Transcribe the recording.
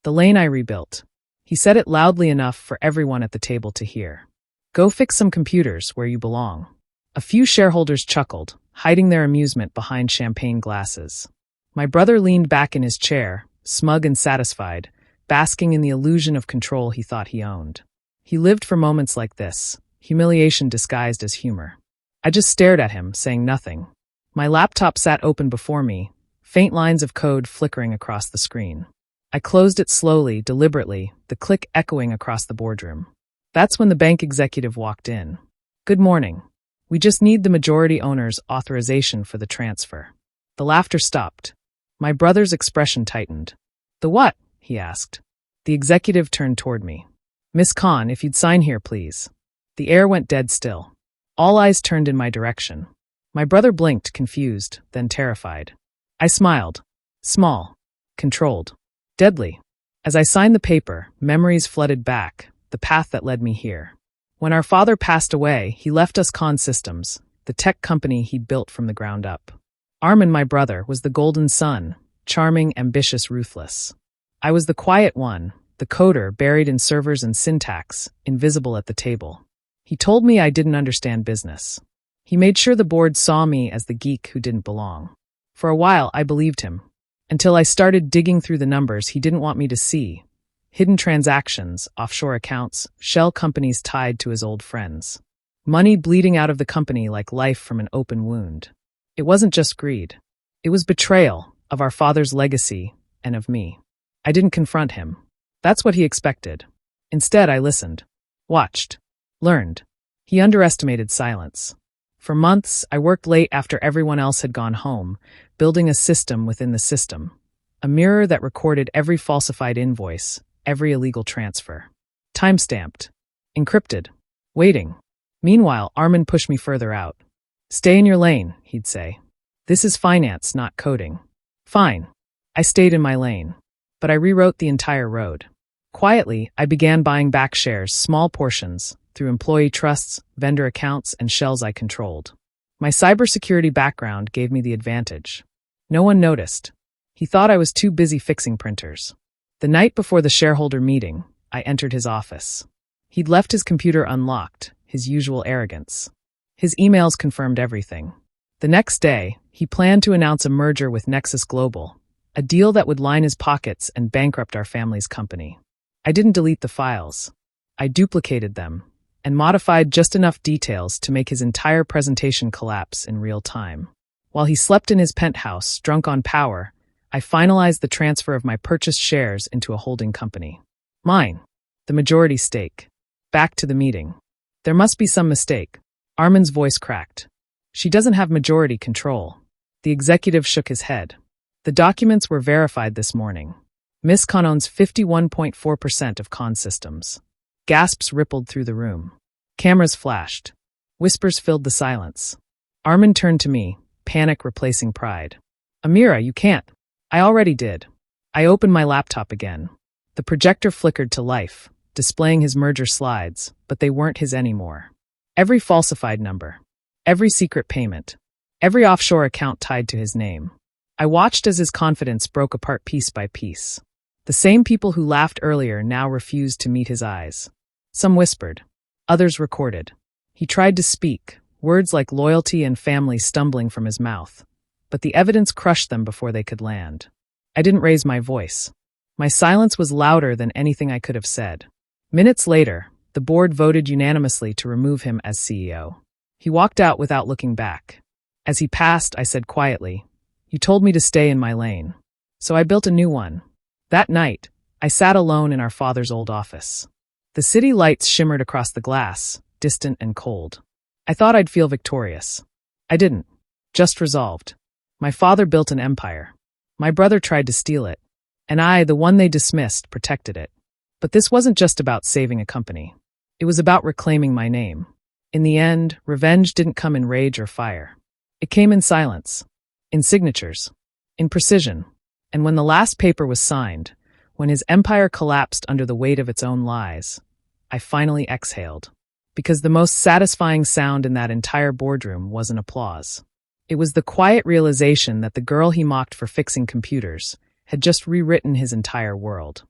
The lane I rebuilt. He said it loudly enough for everyone at the table to hear. Go fix some computers where you belong. A few shareholders chuckled, hiding their amusement behind champagne glasses. My brother leaned back in his chair, smug and satisfied, basking in the illusion of control he thought he owned. He lived for moments like this, humiliation disguised as humor. I just stared at him, saying nothing. My laptop sat open before me, faint lines of code flickering across the screen. I closed it slowly, deliberately, the click echoing across the boardroom. That's when the bank executive walked in. Good morning. We just need the majority owner's authorization for the transfer. The laughter stopped. My brother's expression tightened. The what? He asked. The executive turned toward me. Miss Khan, if you'd sign here, please. The air went dead still. All eyes turned in my direction. My brother blinked, confused, then terrified. I smiled. Small. Controlled. Deadly. As I signed the paper, memories flooded back, the path that led me here. When our father passed away, he left us Khan Systems, the tech company he'd built from the ground up. Armin, my brother, was the golden son, charming, ambitious, ruthless. I was the quiet one, the coder buried in servers and syntax, invisible at the table. He told me I didn't understand business. He made sure the board saw me as the geek who didn't belong. For a while, I believed him. Until I started digging through the numbers he didn't want me to see. Hidden transactions, offshore accounts, shell companies tied to his old friends. Money bleeding out of the company like life from an open wound. It wasn't just greed. It was betrayal of our father's legacy and of me. I didn't confront him. That's what he expected. Instead, I listened. Watched. Learned. He underestimated silence. For months, I worked late after everyone else had gone home, building a system within the system. A mirror that recorded every falsified invoice, every illegal transfer. Time-stamped. Encrypted. Waiting. Meanwhile, Armin pushed me further out. Stay in your lane, he'd say. This is finance, not coding. Fine. I stayed in my lane. But I rewrote the entire road. Quietly, I began buying back shares, small portions, through employee trusts, vendor accounts, and shells I controlled. My cybersecurity background gave me the advantage. No one noticed. He thought I was too busy fixing printers. The night before the shareholder meeting, I entered his office. He'd left his computer unlocked, his usual arrogance. His emails confirmed everything. The next day, he planned to announce a merger with Nexus Global, a deal that would line his pockets and bankrupt our family's company. I didn't delete the files. I duplicated them and modified just enough details to make his entire presentation collapse in real time. While he slept in his penthouse, drunk on power, I finalized the transfer of my purchased shares into a holding company. Mine. The majority stake. Back to the meeting. There must be some mistake. Armin's voice cracked. She doesn't have majority control. The executive shook his head. The documents were verified this morning. Miss Khan owns 51.4% of Khan Systems. Gasps rippled through the room. Cameras flashed. Whispers filled the silence. Armin turned to me, panic replacing pride. Amira, you can't. I already did. I opened my laptop again. The projector flickered to life, displaying his merger slides, but they weren't his anymore. Every falsified number. Every secret payment. Every offshore account tied to his name. I watched as his confidence broke apart piece by piece. The same people who laughed earlier now refused to meet his eyes. Some whispered. Others recorded. He tried to speak, words like loyalty and family stumbling from his mouth. But the evidence crushed them before they could land. I didn't raise my voice. My silence was louder than anything I could have said. Minutes later, the board voted unanimously to remove him as CEO. He walked out without looking back. As he passed, I said quietly, "You told me to stay in my lane. So I built a new one." That night, I sat alone in our father's old office. The city lights shimmered across the glass, distant and cold. I thought I'd feel victorious. I didn't. Just resolved. My father built an empire. My brother tried to steal it. And I, the one they dismissed, protected it. But this wasn't just about saving a company. It was about reclaiming my name. In the end, revenge didn't come in rage or fire. It came in silence. In signatures. In precision. And when the last paper was signed, when his empire collapsed under the weight of its own lies, I finally exhaled. Because the most satisfying sound in that entire boardroom wasn't applause. It was the quiet realization that the girl he mocked for fixing computers had just rewritten his entire world.